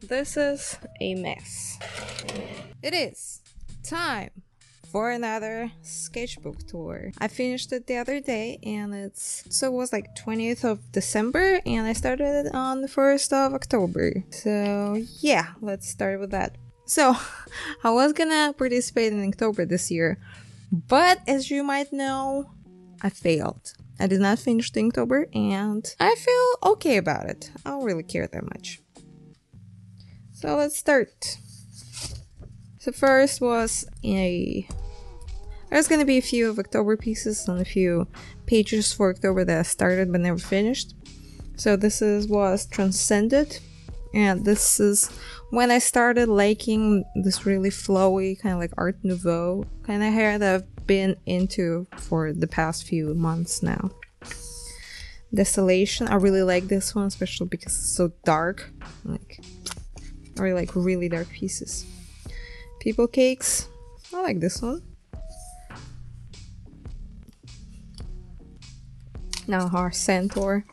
This is a mess. It is time for another sketchbook tour. I finished it the other day and it was like 20th of December and I started it on the 1st of October. So yeah, let's start with that. So I was gonna participate in October this year, but as you might know, I failed. I did not finish the October and I feel okay about it. I don't really care that much. So let's start. So first there's gonna be a few of October pieces and a few pages for October that I started but never finished. So this was Transcended, and this is when I started liking this really flowy kind of like Art Nouveau kind of hair that I've been into for the past few months now. Desolation, I really like this one, especially because it's so dark. I really like really dark pieces. People Cakes, I like this one. Now our Centaur.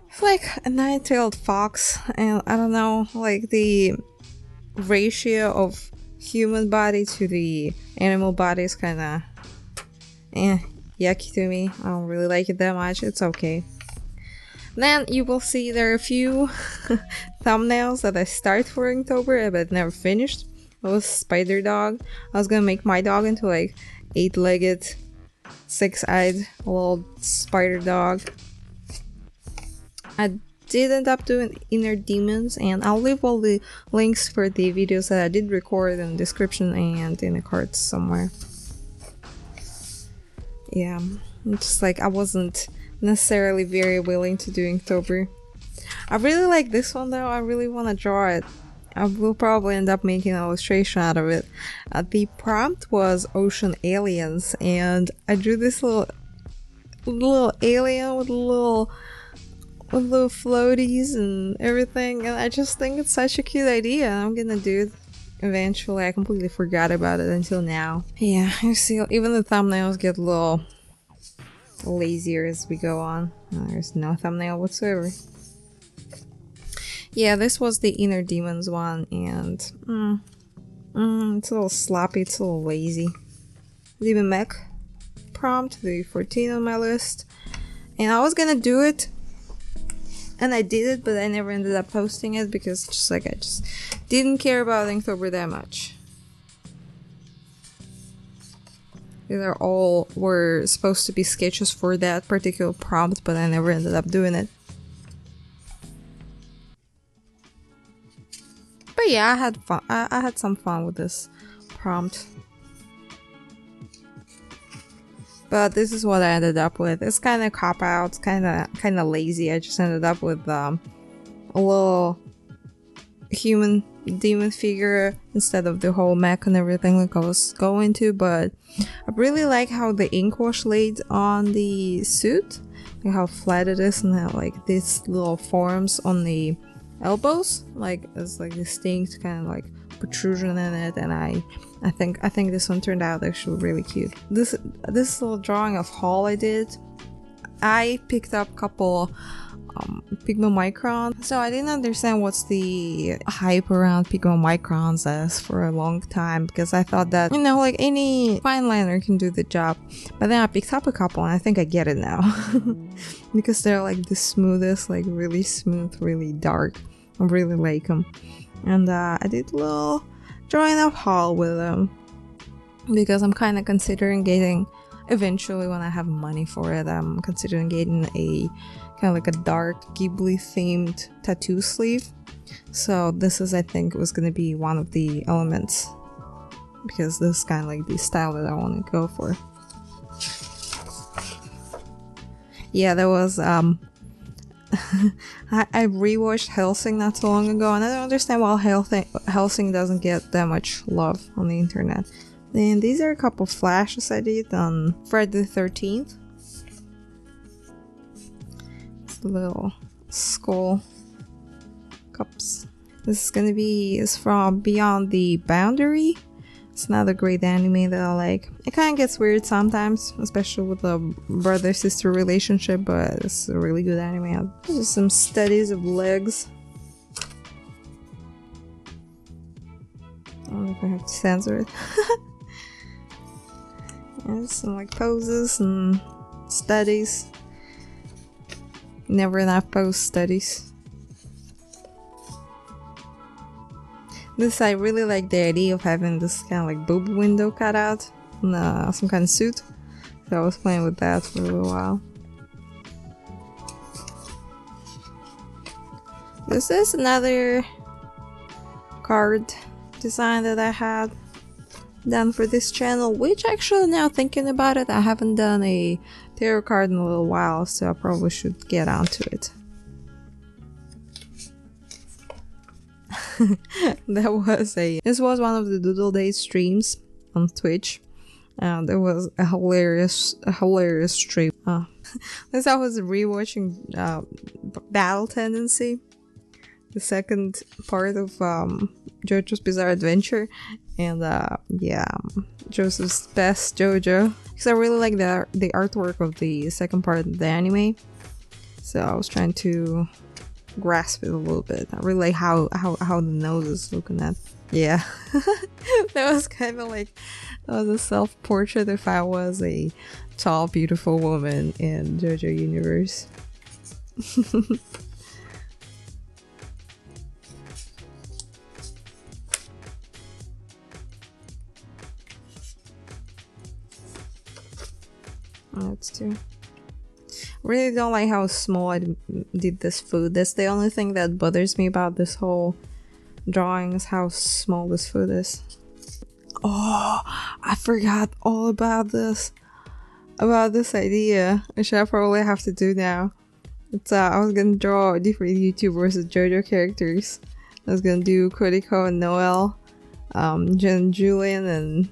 It's like a nine-tailed fox, and I don't know, like the ratio of human body to the animal body is kind of yucky to me. I don't really like it that much. It's okay. Then you will see there are a few thumbnails that I started for October but never finished. It was Spider Dog. I was gonna make my dog into like 8-legged, 6-eyed little spider dog. I did end up doing Inner Demons, and I'll leave all the links for the videos that I did record in the description and in the cards somewhere. Yeah, just like I wasn't necessarily very willing to do October. I really like this one though. I really want to draw it. I will probably end up making an illustration out of it. The prompt was Ocean Aliens, and I drew this little alien with little floaties and everything, and I just think it's such a cute idea. I'm gonna do it eventually. I completely forgot about it until now. Yeah, you see, even the thumbnails get a little lazier as we go on. There's no thumbnail whatsoever. Yeah, this was the Inner Demons one, and it's a little sloppy, it's a little lazy. Demon Mech prompt, the 14 on my list, and I was gonna do it, and I did it, but I never ended up posting it because I just didn't care about October that much. These were supposed to be sketches for that particular prompt, but I never ended up doing it. But yeah, I had fun. I had some fun with this prompt. But this is what I ended up with. It's kind of cop-out, it's kind of lazy. I just ended up with a little human demon figure instead of the whole mech and everything like I was going to, but I really like how the ink wash laid on the suit, like how flat it is, and how like these little forms on the elbows, like it's like distinct kind of like protrusion in it, and I think this one turned out actually really cute. This little drawing of Hall I did, I picked up a couple Pigment Micron. So I didn't understand what's the hype around Pigment Microns as for a long time, because I thought that, you know, like any fine liner can do the job. But then I picked up a couple and I think I get it now. Because they're like the smoothest, like really smooth, really dark. I really like them. And I did a little drawing of Hall with them, because I'm kind of considering getting, eventually when I have money for it, I'm considering getting a kind of like a dark Ghibli themed tattoo sleeve. So this is, I think, was going to be one of the elements, because this is kind of like the style that I want to go for. Yeah, there was I rewatched Hellsing not so long ago, and I don't understand why Hellsing doesn't get that much love on the internet. And these are a couple flashes I did on Friday the 13th. Little skull cups. This is from Beyond the Boundary. It's another great anime that I like. It kind of gets weird sometimes, especially with the brother-sister relationship, but it's a really good anime. Just some studies of legs. wonder if I have to censor it. And some like poses and studies. Never enough pose studies. This, I really like the idea of having this kind of like boob window cut out and some kind of suit. So I was playing with that for a little while. This is another card design that I had done for this channel, which actually, now thinking about it, I haven't done a tarot card in a little while, so I probably should get onto it. This was one of the Doodle Days streams on Twitch, and it was a hilarious stream. As I was rewatching Battle Tendency, the second part of JoJo's Bizarre Adventure, and yeah, Joseph's best JoJo, because I really like the artwork of the second part of the anime, so I was trying to grasp it a little bit. I really like how the nose is looking at. Yeah. That was kind of like, that was a self-portrait if I was a tall, beautiful woman in JoJo universe. That's too. Really don't like how small I did this food. That's the only thing that bothers me about this whole drawing, is how small this food is. Oh, I forgot all about this idea, which I probably have to do now. It's I was gonna draw different YouTubers as JoJo characters. I was gonna do Kodiko and Noelle, Jen, Julian, and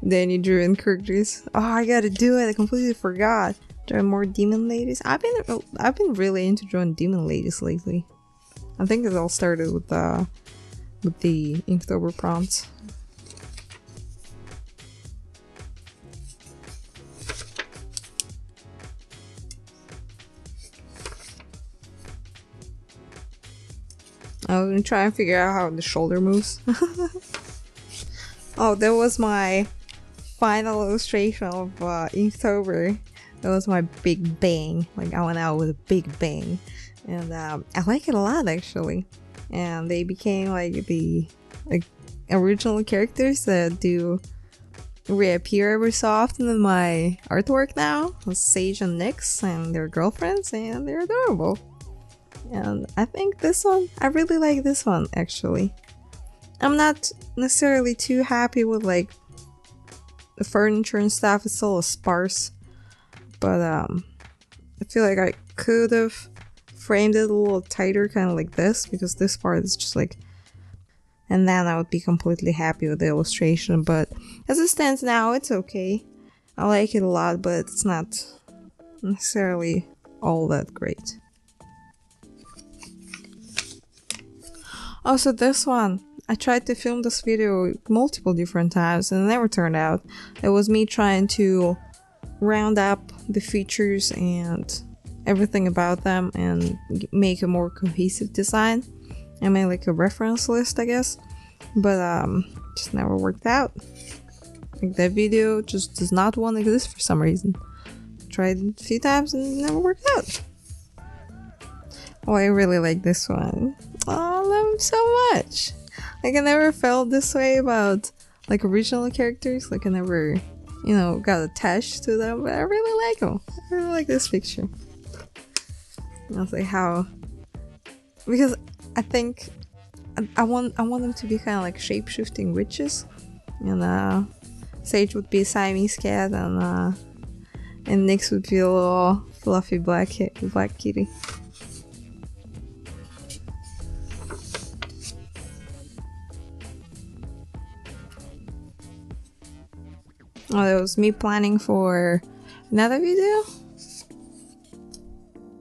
Danny, Drew, and Curtis. Oh, I gotta do it. I completely forgot. Draw more demon ladies. I've been really into drawing demon ladies lately. I think it all started with the Inktober prompts. I was gonna try and figure out how the shoulder moves. Oh, that was my final illustration of Inktober. That was my big bang. Like, I went out with a big bang, and I like it a lot actually. And they became like the original characters that do reappear every so often in my artwork now. Sage and Nyx and their girlfriends, and they're adorable. And I think this one, I really like this one actually. I'm not necessarily too happy with like the furniture and stuff. It's a little sparse, but I feel like I could have framed it a little tighter, kind of like this, because this part is just like, and then I would be completely happy with the illustration. But as it stands now, it's okay. I like it a lot, but it's not necessarily all that great. Also, this one, I tried to film this video multiple different times and it never turned out. It was me trying to round up the features and everything about them and make a more cohesive design. I made like a reference list, I guess, but just never worked out. Like, that video just does not want to exist for some reason. Tried a few times and it never worked out. Oh, I really like this one. Oh, I love him so much. Like, I never felt this way about like original characters. Like, I never, you know, got attached to them, but I really like them. I really like this picture. And I was like, how? Because I think I want them to be kind of like shape-shifting witches, and Sage would be a Siamese cat, and Nyx would be a little fluffy black kitty. Oh, that was me planning for another video.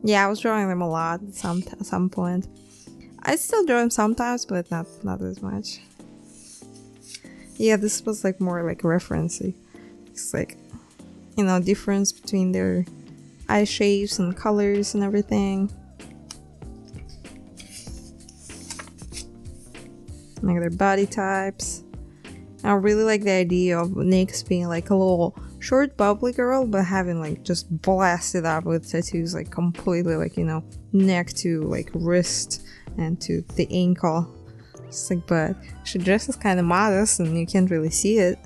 Yeah, I was drawing them a lot at some point. I still draw them sometimes, but not as much. Yeah, this was like more like referencey. It's like, you know, difference between their eye shapes and colors and everything. Like their body types. I really like the idea of Nyx being like a little short bubbly girl, but having like just blasted up with tattoos, like completely like, you know, neck to like wrist and to the ankle. It's like, but she dresses kind of modest and you can't really see it.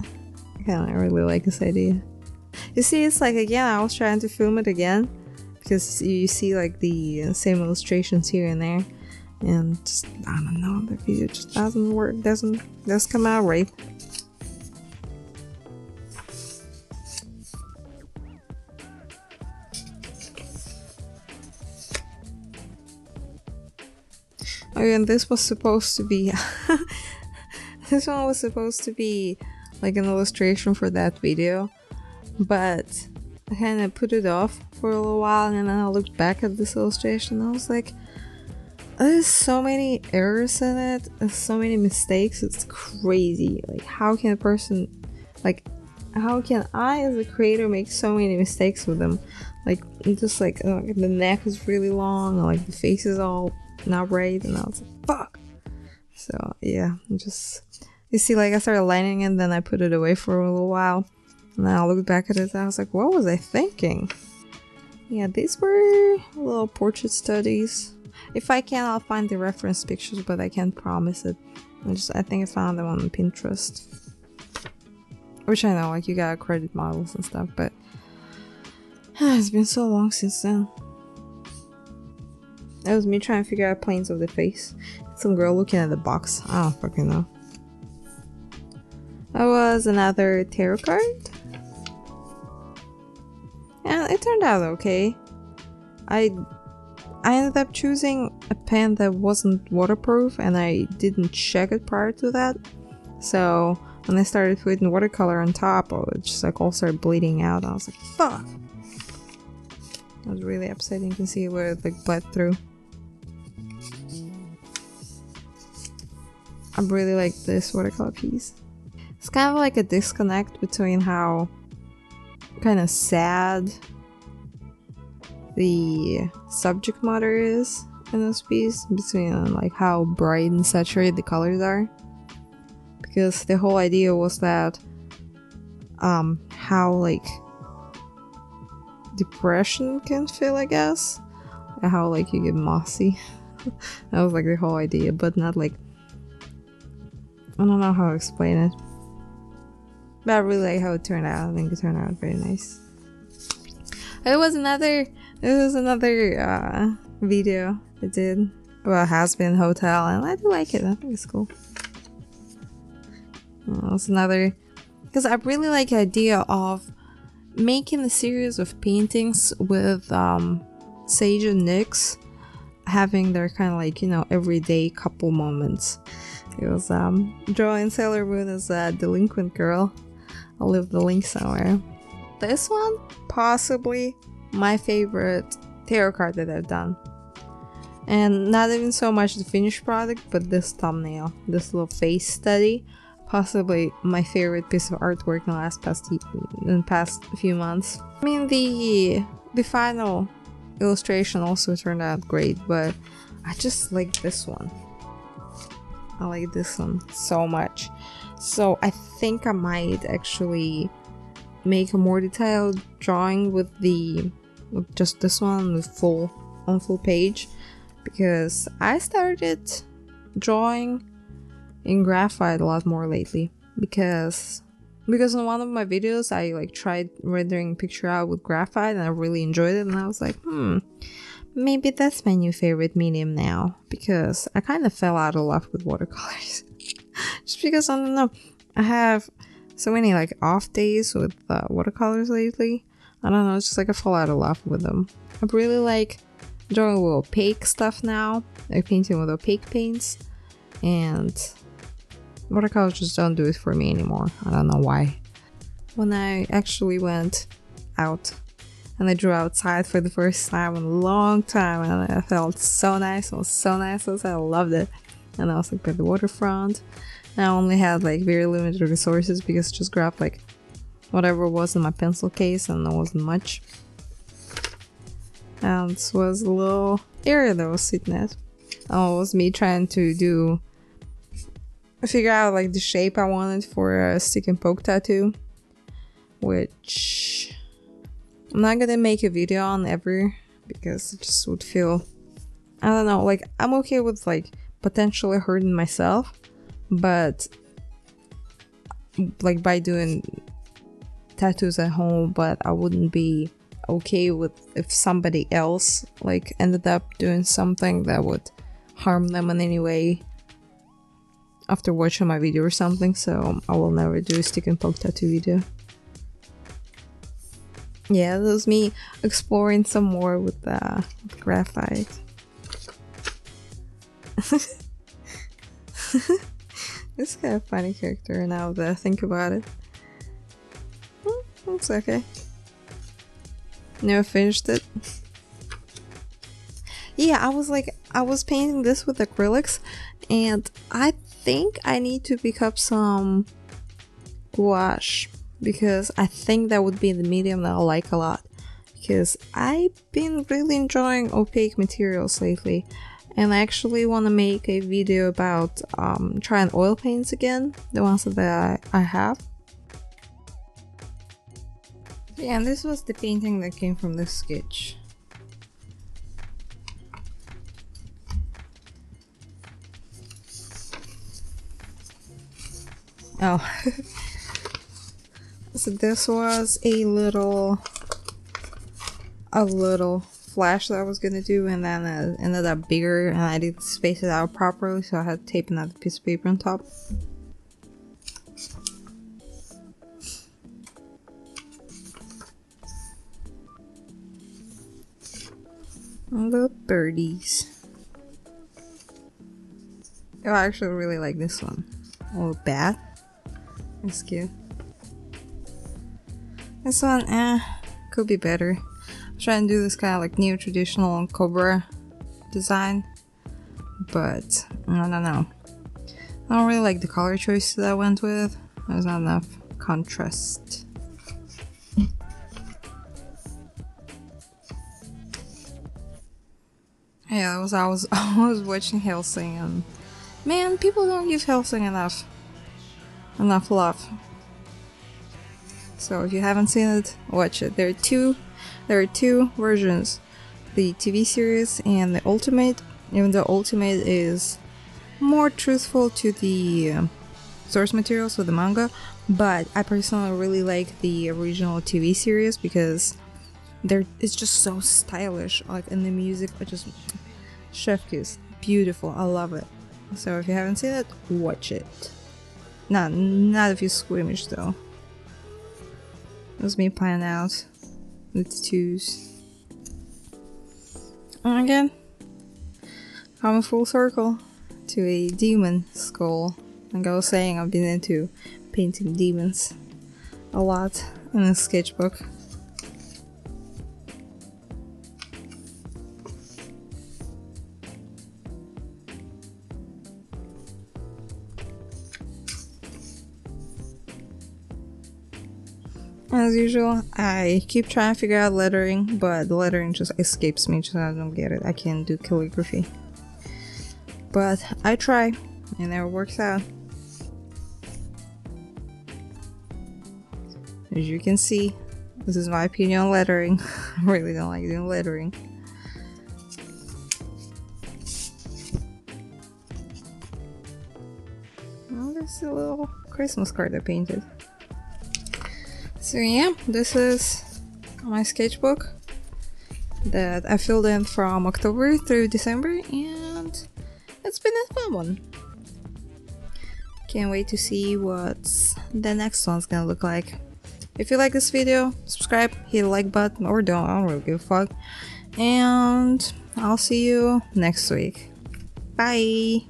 I really like this idea. You see, it's like, again, I was trying to film it again because you see like the same illustrations here and there, and just, I don't know, the video just doesn't work, doesn't come out right. Oh, and this was supposed to be this one was supposed to be like an illustration for that video, but I kind of put it off for a little while, and then I looked back at this illustration and I was like, there's so many errors in it, there's so many mistakes, it's crazy. Like, how can a person, like, how can I as a creator make so many mistakes with them? Like, just like the neck is really long, or like the face is all not right, and I was like, fuck. So yeah, just, you see, like I started lining it, then I put it away for a little while, and then I looked back at it and I was like, what was I thinking? Yeah, these were little portrait studies. If I can, I'll find the reference pictures, but I can't promise it. I think I found them on Pinterest, which I know, like, you gotta credit models and stuff, but it's been so long since then. That was me trying to figure out planes of the face. Some girl looking at the box. I don't fucking know. That was another tarot card. And it turned out okay. I ended up choosing a pen that wasn't waterproof, and I didn't check it prior to that. So when I started putting watercolor on top, it just like all started bleeding out. I was like, fuck. It was really upsetting to see where it like bled through. I really like this watercolor piece. It's kind of like a disconnect between how kind of sad the subject matter is in this piece, between like how bright and saturated the colors are. Because the whole idea was that how like depression can feel, I guess. How like you get mossy. That was like the whole idea, but not like, I don't know how to explain it. But I really like how it turned out. I think it turned out very nice. It was another video I did about Has-Been Hotel, and I do like it. I think it's cool. It was another, because I really like the idea of making a series of paintings with Sage and Nyx having their kind of like, you know, everyday couple moments. It was drawing Sailor Moon as a delinquent girl. I'll leave the link somewhere. This one, possibly my favorite tarot card that I've done. And not even so much the finished product, but this thumbnail, this little face study, possibly my favorite piece of artwork in the past few months. I mean, the final illustration also turned out great, but I just like this one. I like this one so much. So I think I might actually make a more detailed drawing with just this one with on full page, because I started drawing in graphite a lot more lately, because in one of my videos I like tried rendering a picture out with graphite and I really enjoyed it, and I was like, maybe that's my new favorite medium now, because I kind of fell out of love with watercolors. Just because, I don't know, I have so many like off days with watercolors lately. I don't know, it's just like I fall out of love with them. I really like drawing with opaque stuff now, like painting with opaque paints, and watercolors just don't do it for me anymore. I don't know why. When I actually went out and I drew outside for the first time in a long time, and I felt so nice. It was so nice. I loved it. And I was like by the waterfront. And I only had like very limited resources because I just grabbed like whatever was in my pencil case, and there wasn't much. And this was a little area that I was sitting at. Oh, it was me trying to do figure out like the shape I wanted for a stick and poke tattoo, which I'm not gonna make a video on ever because it just would feel, I don't know, like I'm okay with like potentially hurting myself, but like by doing tattoos at home, but I wouldn't be okay with if somebody else like ended up doing something that would harm them in any way after watching my video or something, so I will never do a stick and poke tattoo video. Yeah, that was me exploring some more with graphite. This kind of funny character now that I think about it. It's okay. Never finished it. Yeah, I was painting this with acrylics, and I think I need to pick up some gouache because I think that would be the medium that I like a lot, because I've been really enjoying opaque materials lately, and I actually want to make a video about trying oil paints again, the ones that I have. Yeah, and this was the painting that came from this sketch. Oh. So this was a little flash that I was gonna do, and then it ended up bigger and I didn't space it out properly, so I had to tape another piece of paper on top. And the birdies. Oh, I actually really like this one. Oh, bat. That's cute. This one, could be better. I'm trying to do this kind of like neo-traditional cobra design, but I don't know. I don't really like the color choice that I went with. There's not enough contrast. Yeah, I was watching Hellsing, and man, people don't give Hellsing enough love. So if you haven't seen it, watch it. There are two versions, the TV series and the Ultimate. Even though Ultimate is more truthful to the source material, so the manga, but I personally really like the original TV series because it's just so stylish, like, and the music, just chef kiss, beautiful. I love it. So if you haven't seen it, watch it. Not if you're squeamish though. It was me planning out with twos. And again, coming full circle to a demon skull. Like I was saying, I've been into painting demons a lot in a sketchbook. As usual, I keep trying to figure out lettering, but the lettering just escapes me, just I don't get it. I can't do calligraphy. But I try, and it works out. As you can see, this is my opinion on lettering. I really don't like doing lettering. Oh, there's a little Christmas card I painted. So yeah, this is my sketchbook that I filled in from October through December, and it's been a fun one. Can't wait to see what the next one's gonna look like. If you like this video, subscribe, hit the like button, or don't, I don't really give a fuck. And I'll see you next week. Bye!